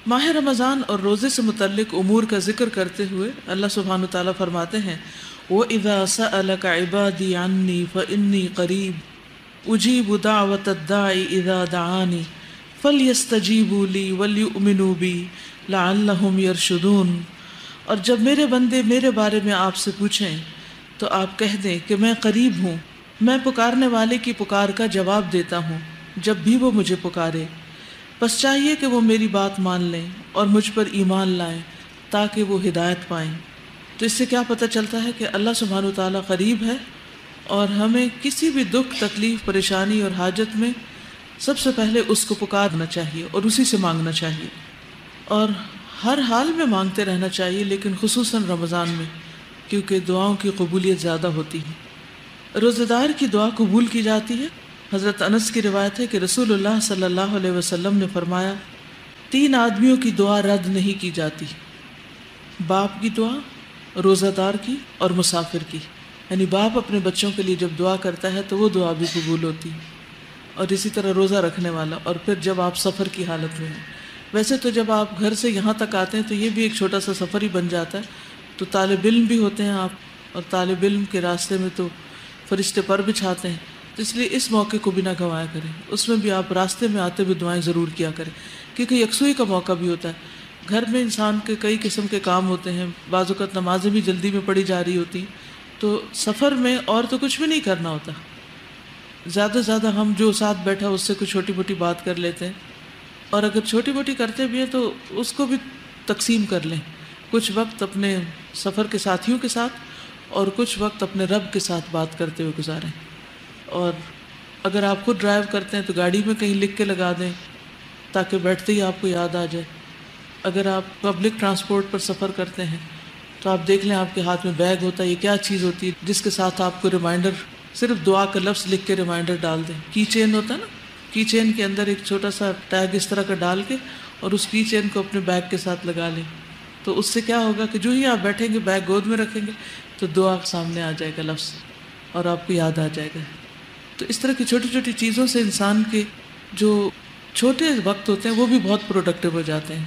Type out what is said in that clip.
ماہ رمضان اور روزے سے متعلق امور کا ذکر کرتے ہوئے اللہ سبحانہ تعالیٰ فرماتے ہیں وَإِذَا سَأَلَكَ عِبَادِي عَنِّي فَإِنِّي قَرِيبٌ أُجِيبُ دَعْوَةَ الدَّاعِ إِذَا دَعَانِ فَلْيَسْتَجِيبُوا لِي وَلْيُؤْمِنُوا بِي لَعَلَّهُمْ يَرْشُدُونَ۔ اور جب میرے بندے میرے بارے میں آپ سے پوچھیں تو آپ کہہ دیں کہ میں قریب ہوں، میں پکارنے والے کی پکار کا جواب دیتا ہوں جب بھی وہ مجھے پکارے، بس چاہیے کہ وہ میری بات مان لیں اور مجھ پر ایمان لائیں تاکہ وہ ہدایت پائیں۔ تو اس سے کیا پتہ چلتا ہے کہ اللہ سبحانہ وتعالیٰ قریب ہے، اور ہمیں کسی بھی دکھ، تکلیف، پریشانی اور حاجت میں سب سے پہلے اس کو پکارنا چاہیے اور اسی سے مانگنا چاہیے، اور ہر حال میں مانگتے رہنا چاہیے، لیکن خصوصاً رمضان میں، کیونکہ دعاؤں کی قبولیت زیادہ ہوتی ہے۔ روزہ دار کی دعا قبول کی جاتی ہے۔ حضرت انس کی روایت ہے کہ رسول اللہ صلی اللہ علیہ وسلم نے فرمایا 3 آدمیوں کی دعا رد نہیں کی جاتی، باپ کی دعا، روزہ دار کی اور مسافر کی۔ یعنی باپ اپنے بچوں کے لیے جب دعا کرتا ہے تو وہ دعا بھی قبول ہوتی ہے، اور اسی طرح روزہ رکھنے والا، اور پھر جب آپ سفر کی حالت میں ہیں۔ ویسے تو جب آپ گھر سے یہاں تک آتے ہیں تو یہ بھی ایک چھوٹا سا سفر ہی بن جاتا ہے، تو طالب علم بھی ہوتے ہیں آپ، اور طالب علم کے راستے میں تو فرشتے پر بچھاتے ہیں، تو اس لیے اس موقع کو بھی نہ گنوایا کریں، اس میں بھی آپ راستے میں آتے ہوئے دعائیں ضرور کیا کریں، کیونکہ یکسوئی کا موقع بھی ہوتا ہے۔ گھر میں انسان کے کئی قسم کے کام ہوتے ہیں، بعض اوقات نمازیں بھی جلدی میں پڑھی جا رہی ہوتی ہیں، تو سفر میں اور تو کچھ بھی نہیں کرنا ہوتا، زیادہ سے زیادہ ہم جو ساتھ بیٹھا اس سے کوئی چھوٹی موٹی بات کر لیتے ہیں، اور اگر چھوٹی موٹی کرتے بھی ہیں تو اس کو بھی تقسیم کر لیں، کچھ وقت اپنے سفر کے ساتھیوں کے ساتھ اور کچھ وقت اپنے رب کے ساتھ بات کرتے ہوئے گزاریں۔ اور اگر آپ خود ڈرائیو کرتے ہیں تو گاڑی میں کہیں لکھ کے لگا دیں تاکہ بیٹھتے ہی آپ کو یاد آ جائے۔ اگر آپ پبلک ٹرانسپورٹ پر سفر کرتے ہیں تو آپ دیکھ لیں آپ کے ہاتھ میں بیگ ہوتا ہے، یہ کیا چیز ہوتی ہے جس کے ساتھ آپ کو ریمائنڈر، صرف دعا کا لفظ لکھ کے ریمائنڈر ڈال دیں۔ کی چین ہوتا ہے نا، کی چین کے اندر ایک چھوٹا سا ٹیگ اس طرح کا ڈال کے اور اس کی چین کو اپنے بیگ کے ساتھ لگا لیں، تو اس سے کیا ہوگا کہ جو ہی آپ بیٹھیں گے بیگ گود میں رکھیں گے تو دعا سامنے آ جائے گا لفظ، اور آپ کو یاد آ جائے گا۔ تو اس طرح کی چھوٹی چھوٹی چیزوں سے انسان کے جو چھوٹے وقت ہوتے ہیں وہ بھی بہت پروڈکٹیو ہو جاتے ہیں۔